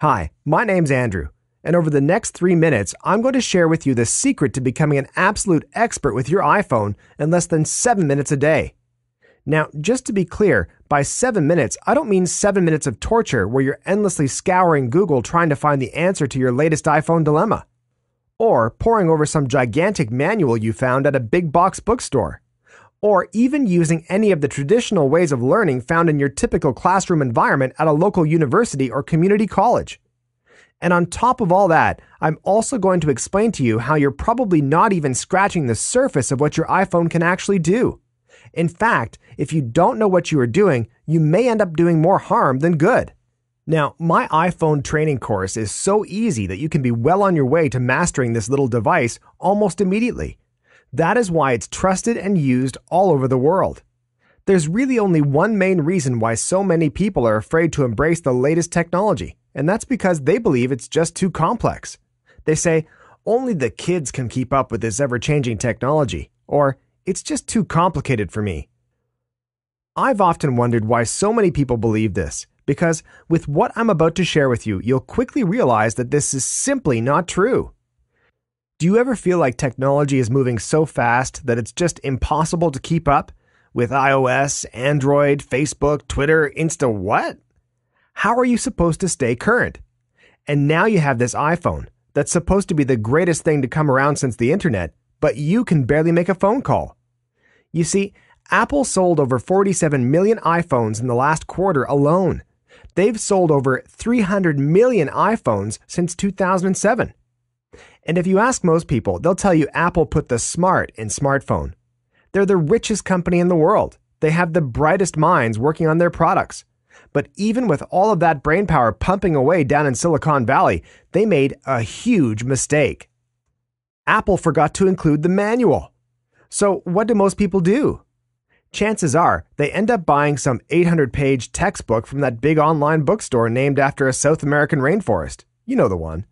Hi, my name's Andrew, and over the next 3 minutes, I'm going to share with you the secret to becoming an absolute expert with your iPhone in less than 7 minutes a day. Now, just to be clear, by 7 minutes, I don't mean 7 minutes of torture where you're endlessly scouring Google trying to find the answer to your latest iPhone dilemma, or poring over some gigantic manual you found at a big box bookstore, or even using any of the traditional ways of learning found in your typical classroom environment at a local university or community college. And on top of all that, I'm also going to explain to you how you're probably not even scratching the surface of what your iPhone can actually do. In fact, if you don't know what you are doing, you may end up doing more harm than good. Now, my iPhone training course is so easy that you can be well on your way to mastering this little device almost immediately. That is why it's trusted and used all over the world. There's really only one main reason why so many people are afraid to embrace the latest technology, and that's because they believe it's just too complex. They say, only the kids can keep up with this ever-changing technology, or it's just too complicated for me. I've often wondered why so many people believe this, because with what I'm about to share with you, you'll quickly realize that this is simply not true. Do you ever feel like technology is moving so fast that it's just impossible to keep up? With iOS, Android, Facebook, Twitter, Insta what? How are you supposed to stay current? And now you have this iPhone that's supposed to be the greatest thing to come around since the internet, but you can barely make a phone call. You see, Apple sold over 47 million iPhones in the last quarter alone. They've sold over 300 million iPhones since 2007. And if you ask most people, they'll tell you Apple put the smart in smartphone. They're the richest company in the world. They have the brightest minds working on their products. But even with all of that brainpower pumping away down in Silicon Valley, they made a huge mistake. Apple forgot to include the manual. So what do most people do? Chances are they end up buying some 800-page textbook from that big online bookstore named after a South American rainforest. You know the one.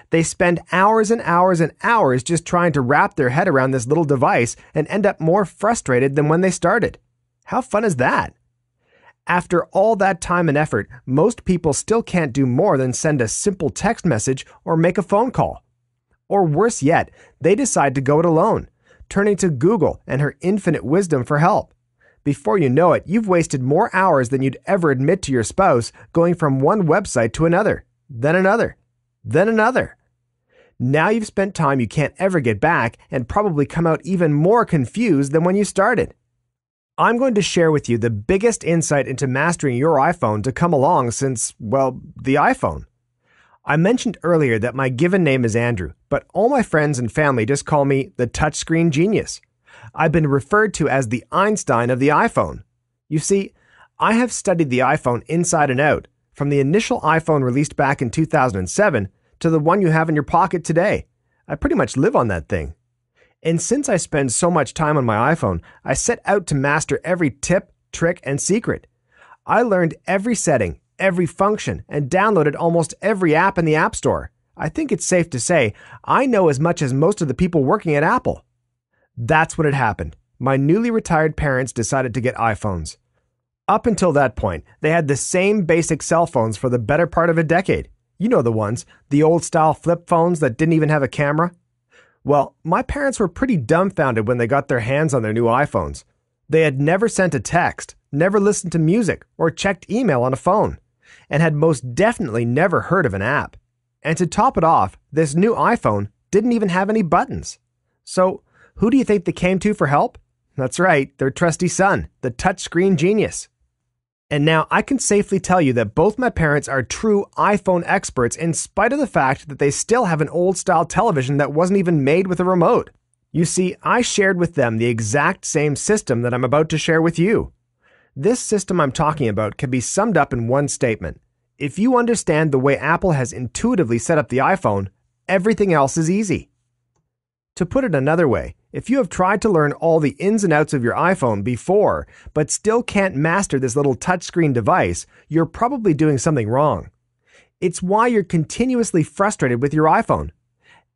They spend hours and hours and hours just trying to wrap their head around this little device and end up more frustrated than when they started. How fun is that? After all that time and effort, most people still can't do more than send a simple text message or make a phone call. Or worse yet, they decide to go it alone, turning to Google and her infinite wisdom for help. Before you know it, you've wasted more hours than you'd ever admit to your spouse going from one website to another, then another. Then another. Now you've spent time you can't ever get back and probably come out even more confused than when you started. I'm going to share with you the biggest insight into mastering your iPhone to come along since, well, the iPhone. I mentioned earlier that my given name is Andrew, but all my friends and family just call me the touchscreen genius. I've been referred to as the Einstein of the iPhone. You see, I have studied the iPhone inside and out, from the initial iPhone released back in 2007 to the one you have in your pocket today. I pretty much live on that thing. And since I spend so much time on my iPhone, I set out to master every tip, trick, and secret. I learned every setting, every function, and downloaded almost every app in the App Store. I think it's safe to say I know as much as most of the people working at Apple. That's what had happened. My newly retired parents decided to get iPhones. Up until that point, they had the same basic cell phones for the better part of a decade. You know the ones, the old-style flip phones that didn't even have a camera. Well, my parents were pretty dumbfounded when they got their hands on their new iPhones. They had never sent a text, never listened to music, or checked email on a phone, and had most definitely never heard of an app. And to top it off, this new iPhone didn't even have any buttons. So, who do you think they came to for help? That's right, their trusty son, the touchscreen genius. And now I can safely tell you that both my parents are true iPhone experts in spite of the fact that they still have an old-style television that wasn't even made with a remote. You see, I shared with them the exact same system that I'm about to share with you. This system I'm talking about can be summed up in one statement. If you understand the way Apple has intuitively set up the iPhone, everything else is easy. To put it another way, if you have tried to learn all the ins and outs of your iPhone before, but still can't master this little touchscreen device, you're probably doing something wrong. It's why you're continuously frustrated with your iPhone.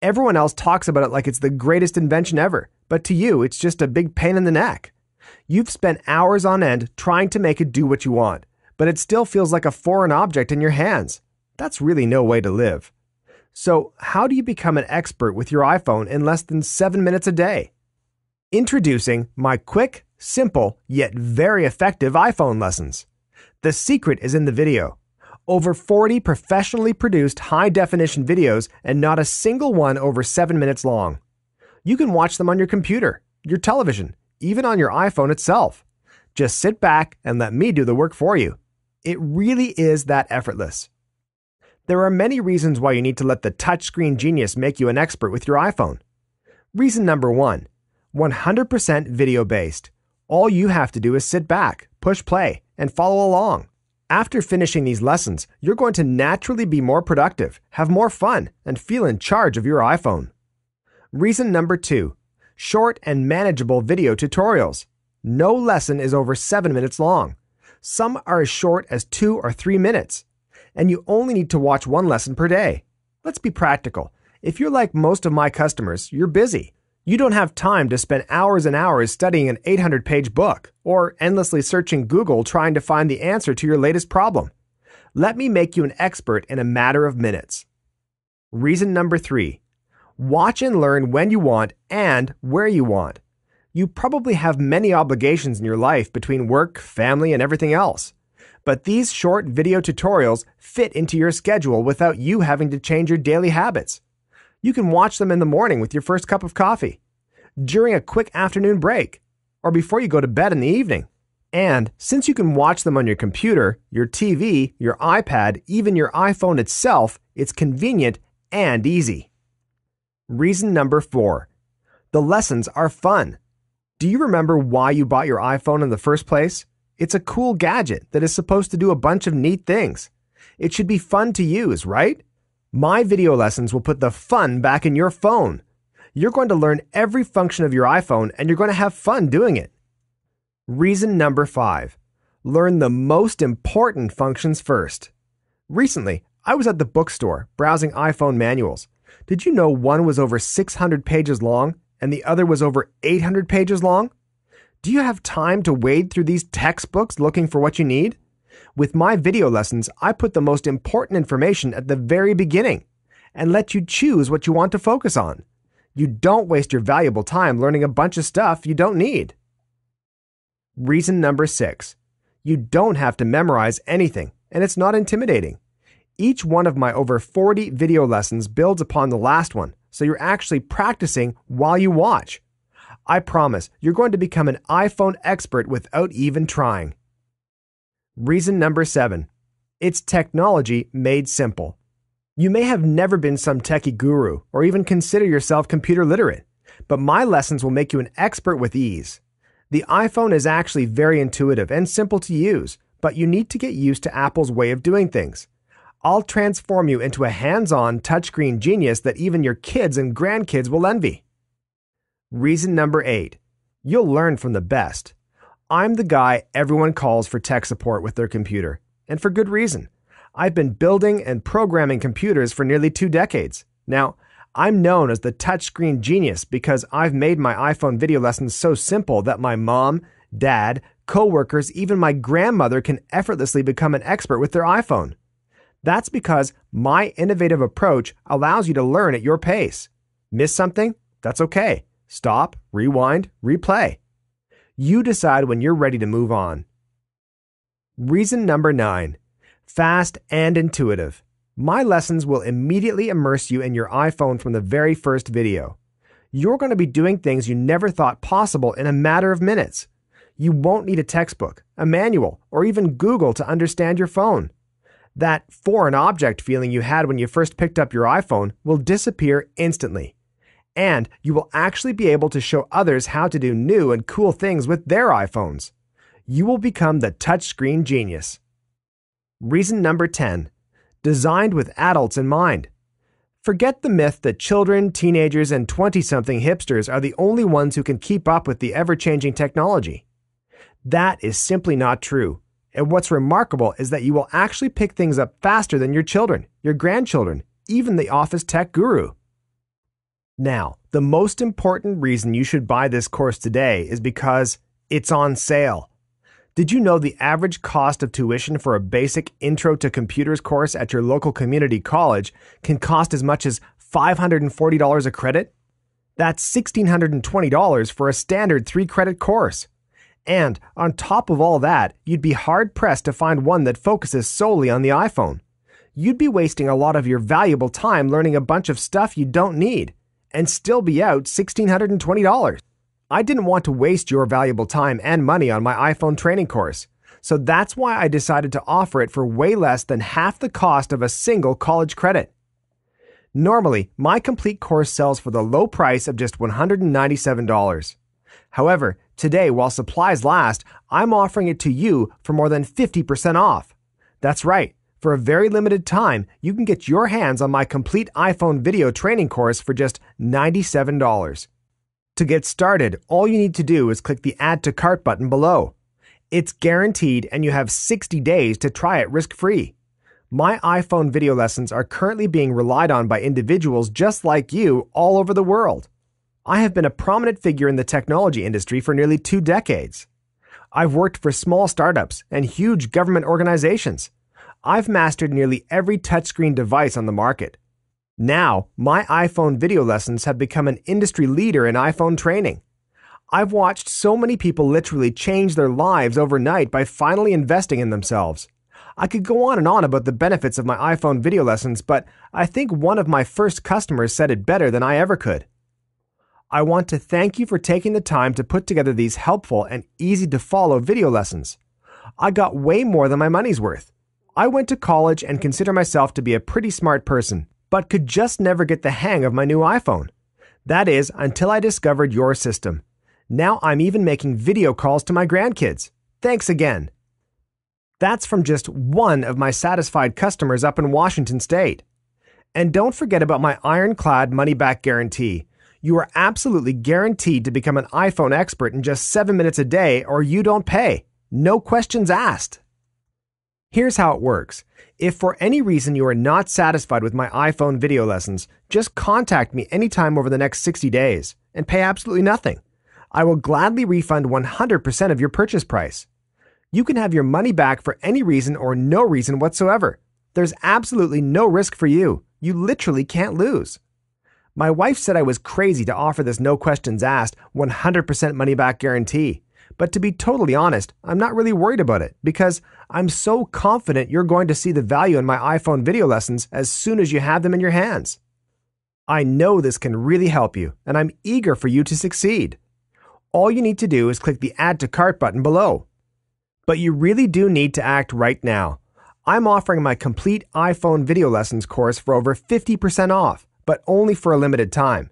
Everyone else talks about it like it's the greatest invention ever, but to you, it's just a big pain in the neck. You've spent hours on end trying to make it do what you want, but it still feels like a foreign object in your hands. That's really no way to live. So, how do you become an expert with your iPhone in less than 7 minutes a day? Introducing my quick, simple, yet very effective iPhone lessons. The secret is in the video. Over 40 professionally produced high-definition videos and not a single one over 7 minutes long. You can watch them on your computer, your television, even on your iPhone itself. Just sit back and let me do the work for you. It really is that effortless. There are many reasons why you need to let the touchscreen genius make you an expert with your iPhone. Reason number 1, 100% video-based. All you have to do is sit back, push play, and follow along. After finishing these lessons, you're going to naturally be more productive, have more fun, and feel in charge of your iPhone. Reason number 2, short and manageable video tutorials. No lesson is over 7 minutes long. Some are as short as 2 or 3 minutes. And you only need to watch one lesson per day. Let's be practical. If you're like most of my customers, you're busy. You don't have time to spend hours and hours studying an 800-page book or endlessly searching Google trying to find the answer to your latest problem. Let me make you an expert in a matter of minutes. Reason number 3, watch and learn when you want and where you want. You probably have many obligations in your life between work, family, and everything else. But these short video tutorials fit into your schedule without you having to change your daily habits. You can watch them in the morning with your first cup of coffee, during a quick afternoon break, or before you go to bed in the evening. And since you can watch them on your computer, your TV, your iPad, even your iPhone itself, it's convenient and easy. Reason number 4, the lessons are fun. Do you remember why you bought your iPhone in the first place? It's a cool gadget that is supposed to do a bunch of neat things. It should be fun to use, right? My video lessons will put the fun back in your phone. You're going to learn every function of your iPhone and you're going to have fun doing it. Reason number 5, learn the most important functions first. Recently, I was at the bookstore browsing iPhone manuals. Did you know one was over 600 pages long and the other was over 800 pages long? Do you have time to wade through these textbooks looking for what you need? With my video lessons, I put the most important information at the very beginning and let you choose what you want to focus on. You don't waste your valuable time learning a bunch of stuff you don't need. Reason number 6, you don't have to memorize anything, and it's not intimidating. Each one of my over 40 video lessons builds upon the last one, so you're actually practicing while you watch. I promise you're going to become an iPhone expert without even trying. Reason number 7, it's technology made simple. You may have never been some techie guru or even consider yourself computer literate, but my lessons will make you an expert with ease. The iPhone is actually very intuitive and simple to use, but you need to get used to Apple's way of doing things. I'll transform you into a hands-on touchscreen genius that even your kids and grandkids will envy. Reason number 8, you'll learn from the best. I'm the guy everyone calls for tech support with their computer, and for good reason. I've been building and programming computers for nearly 2 decades. Now, I'm known as the touchscreen genius because I've made my iPhone video lessons so simple that my mom, dad, coworkers, even my grandmother can effortlessly become an expert with their iPhone. That's because my innovative approach allows you to learn at your pace. Miss something? That's okay. Stop, rewind, replay. You decide when you're ready to move on. Reason number 9, fast and intuitive. My lessons will immediately immerse you in your iPhone from the very first video. You're going to be doing things you never thought possible in a matter of minutes. You won't need a textbook, a manual, or even Google to understand your phone. That foreign object feeling you had when you first picked up your iPhone will disappear instantly. And you will actually be able to show others how to do new and cool things with their iPhones. You will become the touchscreen genius. Reason number 10, designed with adults in mind. Forget the myth that children, teenagers, and 20-something hipsters are the only ones who can keep up with the ever-changing technology. That is simply not true. And what's remarkable is that you will actually pick things up faster than your children, your grandchildren, even the office tech guru. Now, the most important reason you should buy this course today is because it's on sale. Did you know the average cost of tuition for a basic Intro to Computers course at your local community college can cost as much as $540 a credit? That's $1,620 for a standard 3-credit course. And on top of all that, you'd be hard-pressed to find one that focuses solely on the iPhone. You'd be wasting a lot of your valuable time learning a bunch of stuff you don't need, and still be out $1,620. I didn't want to waste your valuable time and money on my iPhone training course, so that's why I decided to offer it for way less than half the cost of a single college credit. Normally, my complete course sells for the low price of just $197. However, today, while supplies last, I'm offering it to you for more than 50% off. That's right. For a very limited time, you can get your hands on my complete iPhone video training course for just $97. To get started, all you need to do is click the Add to Cart button below. It's guaranteed and you have 60 days to try it risk-free. My iPhone video lessons are currently being relied on by individuals just like you all over the world. I have been a prominent figure in the technology industry for nearly 2 decades. I've worked for small startups and huge government organizations. I've mastered nearly every touchscreen device on the market. Now, my iPhone video lessons have become an industry leader in iPhone training. I've watched so many people literally change their lives overnight by finally investing in themselves. I could go on and on about the benefits of my iPhone video lessons, but I think one of my first customers said it better than I ever could. I want to thank you for taking the time to put together these helpful and easy-to-follow video lessons. I got way more than my money's worth. I went to college and consider myself to be a pretty smart person, but could just never get the hang of my new iPhone. That is, until I discovered your system. Now I'm even making video calls to my grandkids. Thanks again. That's from just one of my satisfied customers up in Washington State. And don't forget about my ironclad money-back guarantee. You are absolutely guaranteed to become an iPhone expert in just 7 minutes a day, or you don't pay. No questions asked. Here's how it works. If for any reason you are not satisfied with my iPhone video lessons, just contact me anytime over the next 60 days and pay absolutely nothing. I will gladly refund 100% of your purchase price. You can have your money back for any reason or no reason whatsoever. There's absolutely no risk for you. You literally can't lose. My wife said I was crazy to offer this no questions asked 100% money back guarantee. But to be totally honest, I'm not really worried about it because I'm so confident you're going to see the value in my iPhone video lessons as soon as you have them in your hands. I know this can really help you, and I'm eager for you to succeed. All you need to do is click the Add to Cart button below. But you really do need to act right now. I'm offering my complete iPhone video lessons course for over 50% off, but only for a limited time.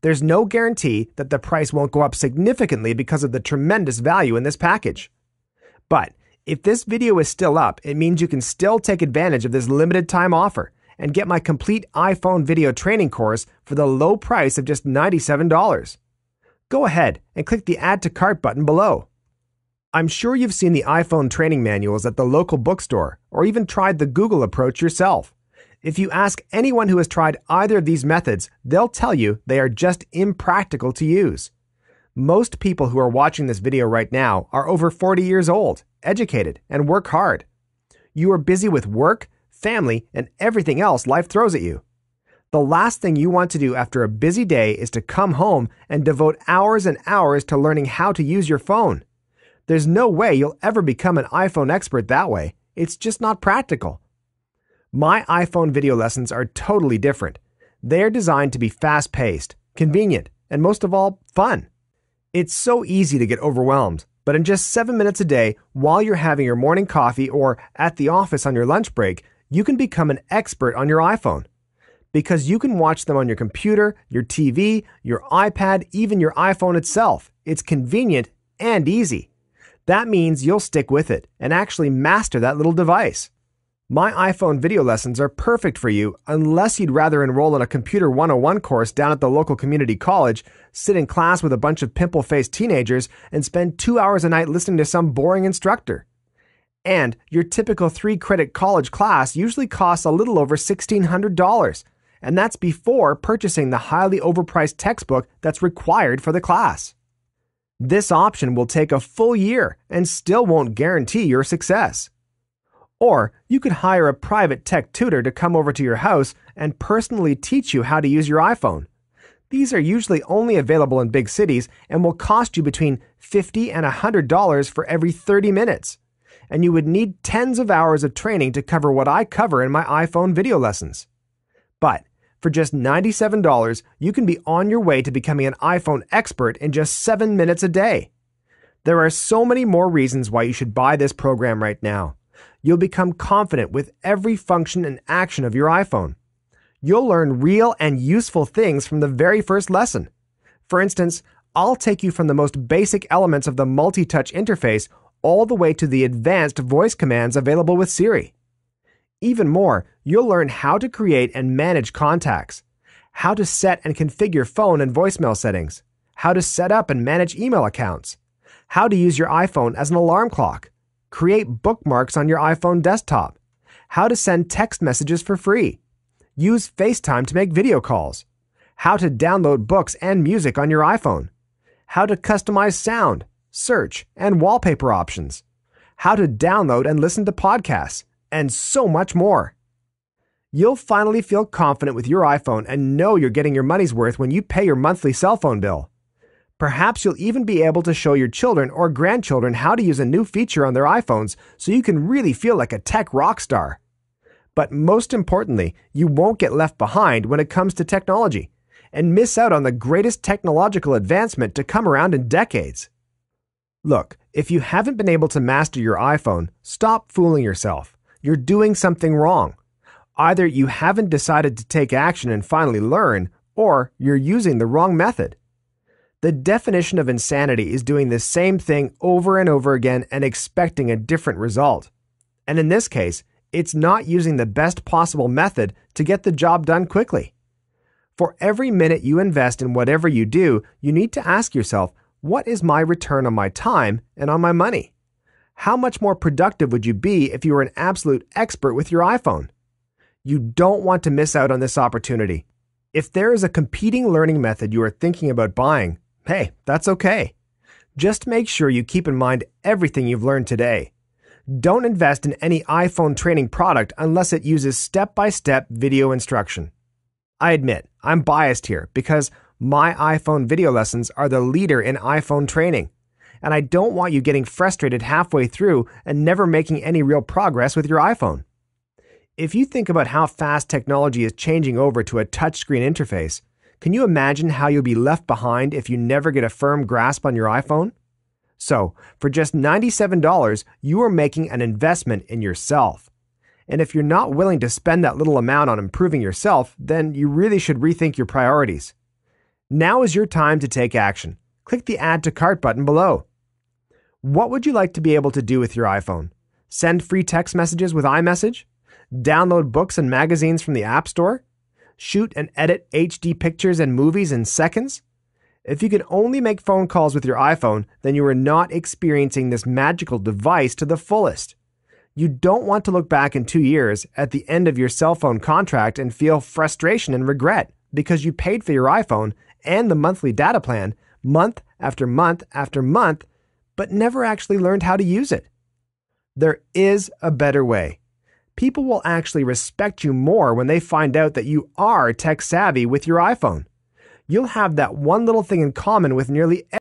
There's no guarantee that the price won't go up significantly because of the tremendous value in this package. But if this video is still up, it means you can still take advantage of this limited time offer and get my complete iPhone video training course for the low price of just $97. Go ahead and click the Add to Cart button below. I'm sure you've seen the iPhone training manuals at the local bookstore or even tried the Google approach yourself. If you ask anyone who has tried either of these methods, they'll tell you they are just impractical to use. Most people who are watching this video right now are over 40 years old, educated, and work hard. You are busy with work, family, and everything else life throws at you. The last thing you want to do after a busy day is to come home and devote hours and hours to learning how to use your phone. There's no way you'll ever become an iPhone expert that way. It's just not practical. My iPhone video lessons are totally different. They are designed to be fast-paced, convenient, and most of all, fun. It's so easy to get overwhelmed, but in just 7 minutes a day, while you're having your morning coffee or at the office on your lunch break, you can become an expert on your iPhone. Because you can watch them on your computer, your TV, your iPad, even your iPhone itself. It's convenient and easy. That means you'll stick with it and actually master that little device. My iPhone video lessons are perfect for you unless you'd rather enroll in a Computer 101 course down at the local community college, sit in class with a bunch of pimple-faced teenagers, and spend 2 hours a night listening to some boring instructor. And your typical 3-credit college class usually costs a little over $1,600, and that's before purchasing the highly overpriced textbook that's required for the class. This option will take a full year and still won't guarantee your success. Or you could hire a private tech tutor to come over to your house and personally teach you how to use your iPhone. These are usually only available in big cities and will cost you between $50 and $100 for every 30 minutes. And you would need tens of hours of training to cover what I cover in my iPhone video lessons. But for just $97, you can be on your way to becoming an iPhone expert in just 7 minutes a day. There are so many more reasons why you should buy this program right now. You'll become confident with every function and action of your iPhone. You'll learn real and useful things from the very first lesson. For instance, I'll take you from the most basic elements of the multi-touch interface all the way to the advanced voice commands available with Siri. Even more, you'll learn how to create and manage contacts, how to set and configure phone and voicemail settings, how to set up and manage email accounts, how to use your iPhone as an alarm clock, create bookmarks on your iPhone desktop, how to send text messages for free, use FaceTime to make video calls, how to download books and music on your iPhone, how to customize sound, search, and wallpaper options, how to download and listen to podcasts, and so much more. You'll finally feel confident with your iPhone and know you're getting your money's worth when you pay your monthly cell phone bill. Perhaps you'll even be able to show your children or grandchildren how to use a new feature on their iPhones so you can really feel like a tech rock star. But most importantly, you won't get left behind when it comes to technology and miss out on the greatest technological advancement to come around in decades. Look, if you haven't been able to master your iPhone, stop fooling yourself. You're doing something wrong. Either you haven't decided to take action and finally learn, or you're using the wrong method. The definition of insanity is doing the same thing over and over again and expecting a different result. And in this case, it's not using the best possible method to get the job done quickly. For every minute you invest in whatever you do, you need to ask yourself, what is my return on my time and on my money? How much more productive would you be if you were an absolute expert with your iPhone? You don't want to miss out on this opportunity. If there is a competing learning method you are thinking about buying, hey, that's okay. Just make sure you keep in mind everything you've learned today. Don't invest in any iPhone training product unless it uses step-by-step video instruction. I admit, I'm biased here because my iPhone video lessons are the leader in iPhone training, and I don't want you getting frustrated halfway through and never making any real progress with your iPhone. If you think about how fast technology is changing over to a touchscreen interface, can you imagine how you'll be left behind if you never get a firm grasp on your iPhone? So, for just $97, you are making an investment in yourself. And if you're not willing to spend that little amount on improving yourself, then you really should rethink your priorities. Now is your time to take action. Click the Add to Cart button below. What would you like to be able to do with your iPhone? Send free text messages with iMessage? Download books and magazines from the App Store? Shoot and edit HD pictures and movies in seconds? If you can only make phone calls with your iPhone, then you are not experiencing this magical device to the fullest. You don't want to look back in 2 years at the end of your cell phone contract and feel frustration and regret because you paid for your iPhone and the monthly data plan month after month after month, but never actually learned how to use it. There is a better way. People will actually respect you more when they find out that you are tech savvy with your iPhone. You'll have that one little thing in common with nearly